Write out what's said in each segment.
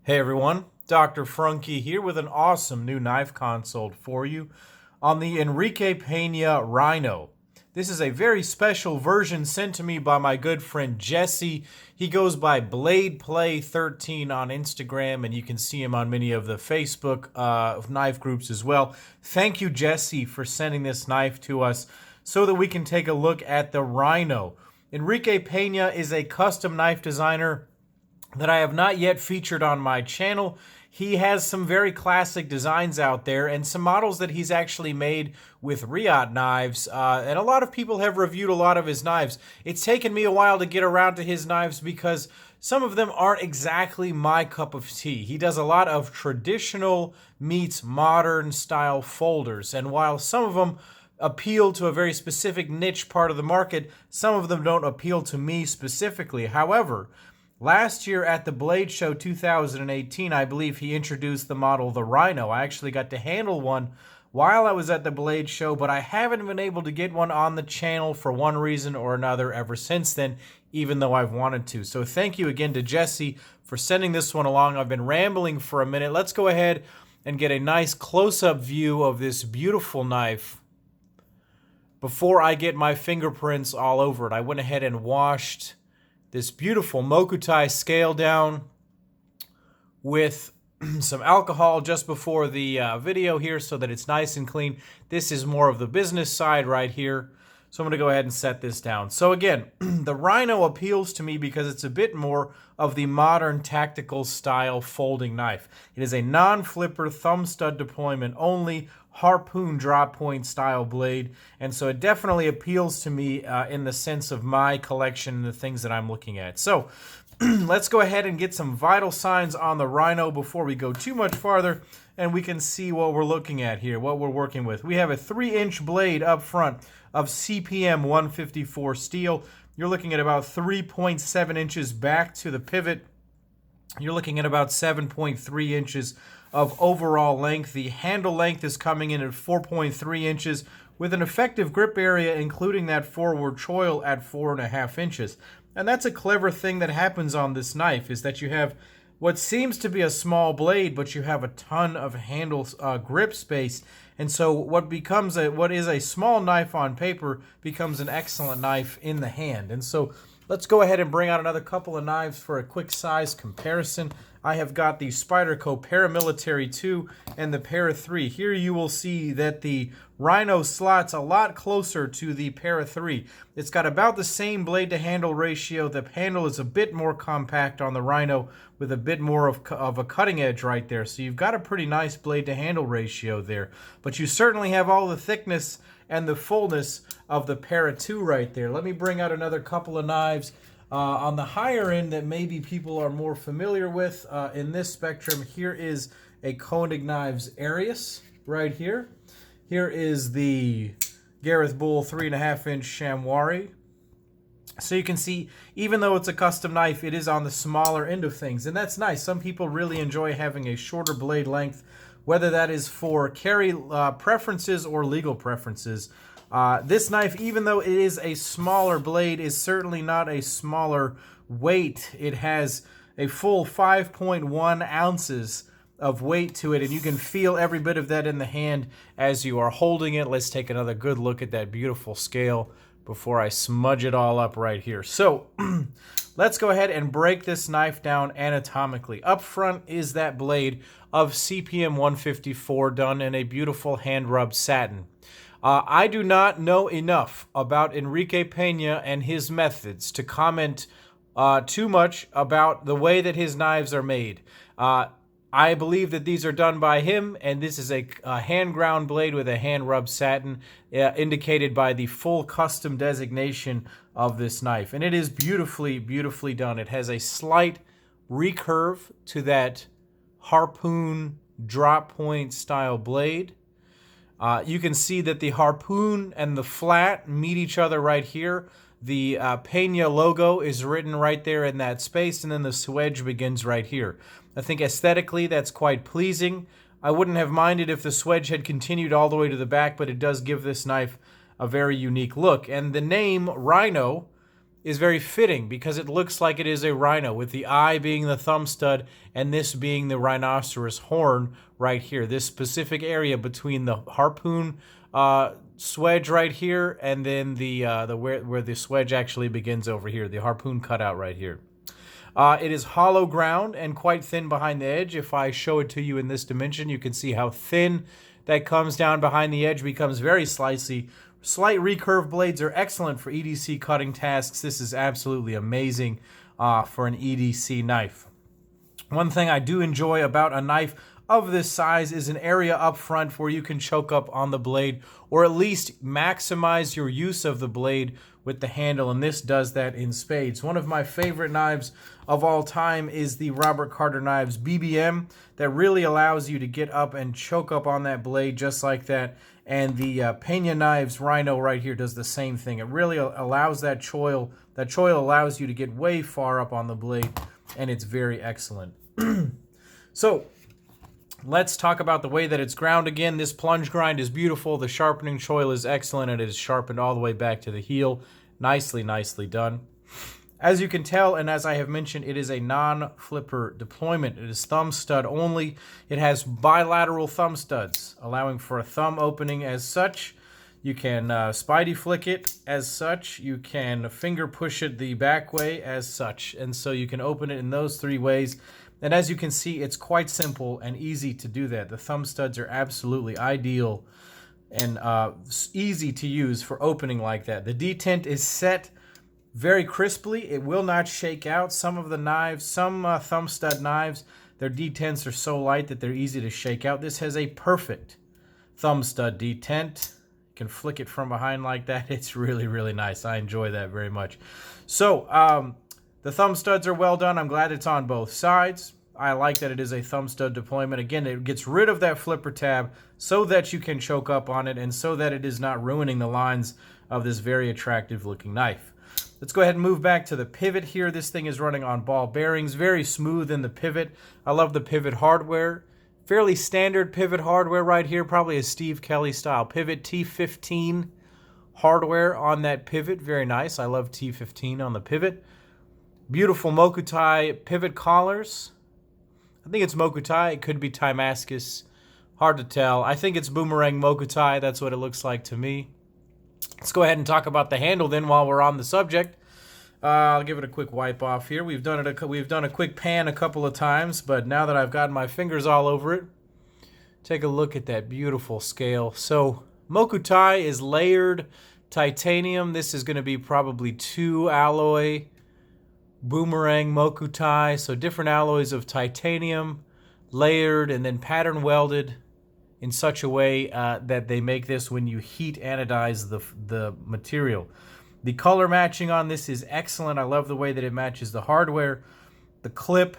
Hey everyone, Dr. Frunkey here with an awesome new knife console for you on the Enrique Peña Rhino. This is a very special version sent to me by my good friend Jesse. He goes by Blade Play 13 on Instagram, and you can see him on many of the Facebook knife groups as well. Thank you, Jesse, for sending this knife to us so that we can take a look at the Rhino. Enrique Peña is a custom knife designer that I have not yet featured on my channel. He has some very classic designs out there and some models that he's actually made with Riot knives, and a lot of people have reviewed a lot of his knives. It's taken me a while to get around to his knives because some of them aren't exactly my cup of tea. He does a lot of traditional meets modern style folders, and while some of them appeal to a very specific niche part of the market, some of them don't appeal to me specifically. However, last year at the Blade Show 2018, I believe he introduced the model, the Rhino. I actually got to handle one while I was at the Blade Show, but I haven't been able to get one on the channel for one reason or another ever since then, even though I've wanted to. So thank you again to Jesse for sending this one along. I've been rambling for a minute. Let's go ahead and get a nice close-up view of this beautiful knife before I get my fingerprints all over it. I went ahead and washed this beautiful Mokutai scale down with some alcohol just before the video here so that it's nice and clean. This is more of the business side right here. So I'm going to go ahead and set this down. So again, the Rhino appeals to me because it's a bit more of the modern tactical style folding knife. It is a non-flipper thumb stud deployment only harpoon drop point style blade, and so it definitely appeals to me in the sense of my collection and the things that I'm looking at. So let's go ahead and get some vital signs on the Rhino before we go too much farther, and we can see what we're looking at here, what we're working with. We have a 3-inch blade up front of CPM 154 steel. You're looking at about 3.7 inches back to the pivot. You're looking at about 7.3 inches of overall length. The handle length is coming in at 4.3 inches with an effective grip area, including that forward choil, at 4.5 inches. And that's a clever thing that happens on this knife, is that you have what seems to be a small blade, but you have a ton of handle grip space. And so what is a small knife on paper becomes an excellent knife in the hand. And so let's go ahead and bring out another couple of knives for a quick size comparison. I have got the Spyderco Paramilitary 2 and the Para 3. Here you will see that the Rhino slots a lot closer to the Para 3. It's got about the same blade to handle ratio. The handle is a bit more compact on the Rhino with a bit more of a cutting edge right there. So you've got a pretty nice blade to handle ratio there. But you certainly have all the thickness and the fullness of the Para 2 right there. Let me bring out another couple of knives on the higher end that maybe people are more familiar with in this spectrum. Here is a Koenig Knives Arius right here. Here is the Gareth Bull 3.5-inch Shamwari. So you can see, even though it's a custom knife, it is on the smaller end of things, and that's nice. Some people really enjoy having a shorter blade length, whether that is for carry preferences or legal preferences. This knife, even though it is a smaller blade, is certainly not a smaller weight. It has a full 5.1 ounces of weight to it, and you can feel every bit of that in the hand as you are holding it. Let's take another good look at that beautiful scale before I smudge it all up right here. So let's go ahead and break this knife down anatomically. Up front is that blade of CPM 154 done in a beautiful hand-rubbed satin. I do not know enough about Enrique Peña and his methods to comment too much about the way that his knives are made. I believe that these are done by him, and this is a hand-ground blade with a hand-rubbed satin, indicated by the full custom designation of this knife. And it is beautifully, beautifully done. It has a slight recurve to that harpoon drop point style blade. You can see that the harpoon and the flat meet each other right here. The Peña logo is written right there in that space, and then the swedge begins right here. I think aesthetically that's quite pleasing. I wouldn't have minded if the swedge had continued all the way to the back, but it does give this knife a very unique look. And the name Rhino is very fitting because it looks like it is a rhino, with the eye being the thumb stud and this being the rhinoceros horn right here. This specific area between the harpoon swedge right here and then the where the swedge actually begins over here, the harpoon cutout right here. It is hollow ground and quite thin behind the edge. If I show it to you in this dimension, you can see how thin that comes down behind the edge, becomes very slicey. Slight recurve blades are excellent for EDC cutting tasks. This is absolutely amazing for an EDC knife. One thing I do enjoy about a knife of this size is an area up front where you can choke up on the blade, or at least maximize your use of the blade with the handle, and this does that in spades. One of my favorite knives of all time is the Robert Carter Knives BBM, that really allows you to get up and choke up on that blade just like that. And the Peña Knives Rhino right here does the same thing. It really allows that choil. That choil allows you to get way far up on the blade, and it's very excellent. So let's talk about the way that it's ground again. This plunge grind is beautiful. The sharpening choil is excellent, and it is sharpened all the way back to the heel. Nicely, nicely done. As you can tell, and as I have mentioned, it is a non-flipper deployment. It is thumb stud only. It has bilateral thumb studs, allowing for a thumb opening as such. You can spidey flick it as such. You can finger push it the back way as such. And so you can open it in those three ways. And as you can see, it's quite simple and easy to do that. The thumb studs are absolutely ideal and easy to use for opening like that. The detent is set very crisply. It will not shake out. Some of the knives, some thumb stud knives, their detents are so light that they're easy to shake out. This has a perfect thumb stud detent. You can flick it from behind like that. It's really, really nice. I enjoy that very much. So the thumb studs are well done. I'm glad it's on both sides. I like that it is a thumb stud deployment. Again, it gets rid of that flipper tab so that you can choke up on it and so that it is not ruining the lines of this very attractive looking knife. Let's go ahead and move back to the pivot here. This thing is running on ball bearings, very smooth in the pivot. I love the pivot hardware. Fairly standard pivot hardware right here, probably a Steve Kelly style pivot. T15 hardware on that pivot, very nice. I love T15 on the pivot. Beautiful Mokutai pivot collars. I think it's Mokutai, it could be Timascus, hard to tell. I think it's Boomerang Mokutai, that's what it looks like to me. Let's go ahead and talk about the handle then while we're on the subject. I'll give it a quick wipe off here. We've done a quick pan a couple of times, but now that I've gotten my fingers all over it, take a look at that beautiful scale. So Mokutai is layered titanium. This is going to be probably 2 alloy Boomerang Mokutai. So different alloys of titanium layered and then pattern welded in such a way that they make this when you heat anodize the material. The color matching on this is excellent. I love the way that it matches the hardware, the clip,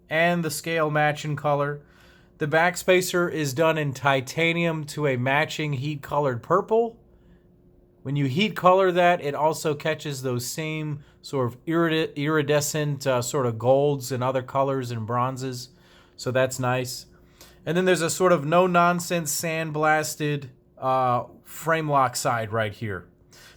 and the scale match in color. The backspacer is done in titanium to a matching heat colored purple. When you heat color that, it also catches those same sort of iridescent sort of golds and other colors and bronzes. So that's nice. And then there's a sort of no-nonsense sandblasted frame lock side right here.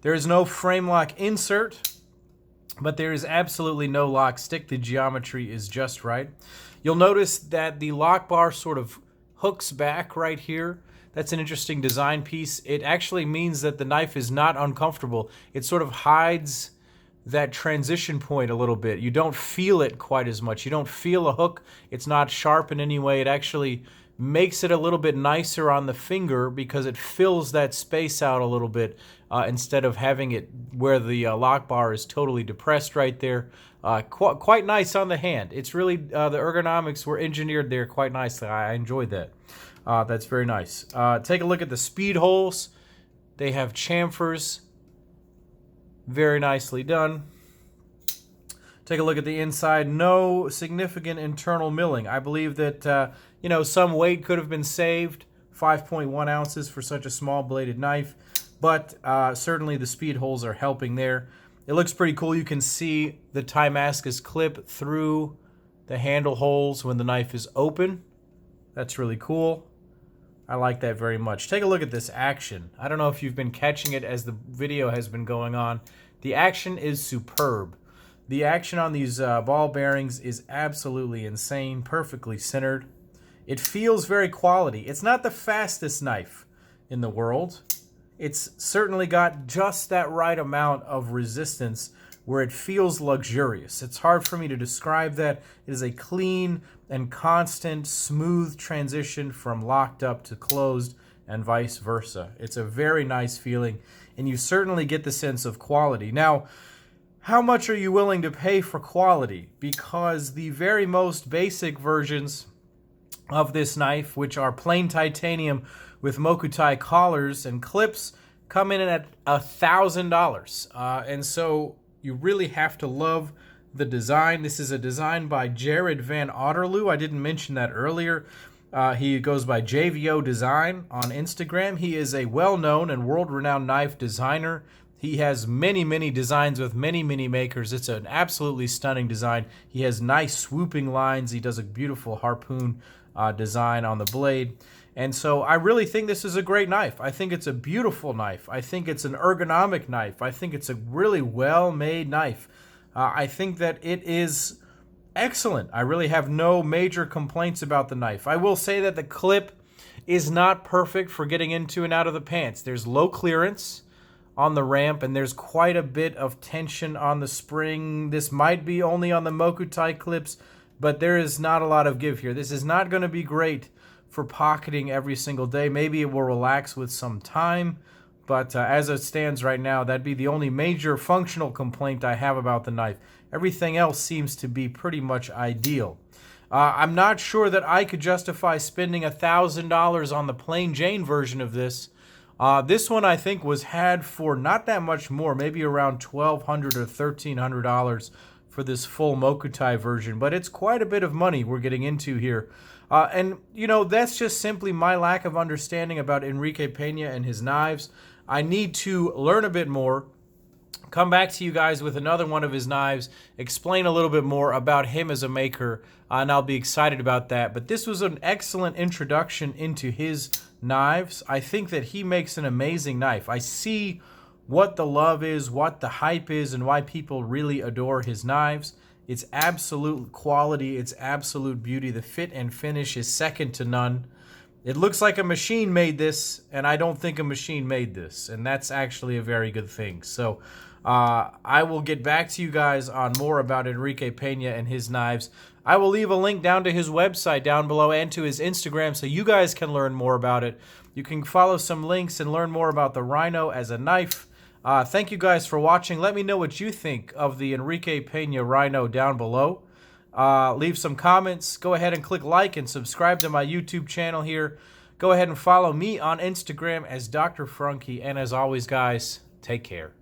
There is no frame lock insert, but there is absolutely no lock stick. The geometry is just right. You'll notice that the lock bar sort of hooks back right here. That's an interesting design piece. It actually means that the knife is not uncomfortable. It sort of hides that transition point a little bit. You don't feel it quite as much. You don't feel a hook. It's not sharp in any way. It actually makes it a little bit nicer on the finger because it fills that space out a little bit instead of having it where the lock bar is totally depressed right there. Quite nice on the hand. It's really, the ergonomics were engineered there quite nicely. I enjoyed that. That's very nice. Take a look at the speed holes. They have chamfers. Very nicely done. Take a look at the inside. No significant internal milling. I believe that, some weight could have been saved. 5.1 ounces for such a small bladed knife. But certainly the speed holes are helping there. It looks pretty cool. You can see the Timascus clip through the handle holes when the knife is open. That's really cool. I like that very much. Take a look at this action. I don't know if you've been catching it as the video has been going on. The action is superb. The action on these ball bearings is absolutely insane, perfectly centered. It feels very quality. It's not the fastest knife in the world. It's certainly got just that right amount of resistance where it feels luxurious. It's hard for me to describe that. It is a clean and constant, smooth transition from locked up to closed and vice versa. It's a very nice feeling, and you certainly get the sense of quality. Now, how much are you willing to pay for quality? Because the very most basic versions of this knife, which are plain titanium with Mokutai collars and clips, come in at $1,000. And so you really have to love the design. This is a design by Jared Van Otterloo. I didn't mention that earlier. He goes by JVO Design on Instagram. He is a well-known and world-renowned knife designer. He has many, many designs with many, many makers. It's an absolutely stunning design. He has nice swooping lines. He does a beautiful harpoon design on the blade. And so I really think this is a great knife. I think it's a beautiful knife. I think it's an ergonomic knife. I think it's a really well-made knife. I think that it is excellent. I really have no major complaints about the knife. I will say that the clip is not perfect for getting into and out of the pants. There's low clearance on the ramp, and there's quite a bit of tension on the spring. This might be only on the Mokutai clips, but there is not a lot of give here. This is not going to be great for pocketing every single day. Maybe it will relax with some time, but as it stands right now, that'd be the only major functional complaint I have about the knife. Everything else seems to be pretty much ideal. I'm not sure that I could justify spending $1,000 on the plain Jane version of this. This one I think was had for not that much more, maybe around $1,200 or $1,300 for this full Mokutai version, but it's quite a bit of money we're getting into here. And, you know, that's just simply my lack of understanding about Enrique Peña and his knives. I need to learn a bit more, come back to you guys with another one of his knives, explain a little bit more about him as a maker, and I'll be excited about that. But this was an excellent introduction into his knives. I think that he makes an amazing knife. I see what the love is, what the hype is, and why people really adore his knives. It's absolute quality. It's absolute beauty. The fit and finish is second to none. It looks like a machine made this, and I don't think a machine made this, and that's actually a very good thing. So I will get back to you guys on more about Enrique Peña and his knives. I will leave a link down to his website down below and to his Instagram so you guys can learn more about it. You can follow some links and learn more about the Rhino as a knife. Thank you guys for watching. Let me know what you think of the Enrique Peña Rhino down below. Leave some comments. Go ahead and click like and subscribe to my YouTube channel here. Go ahead and follow me on Instagram as Dr. Frunkey. And as always, guys, take care.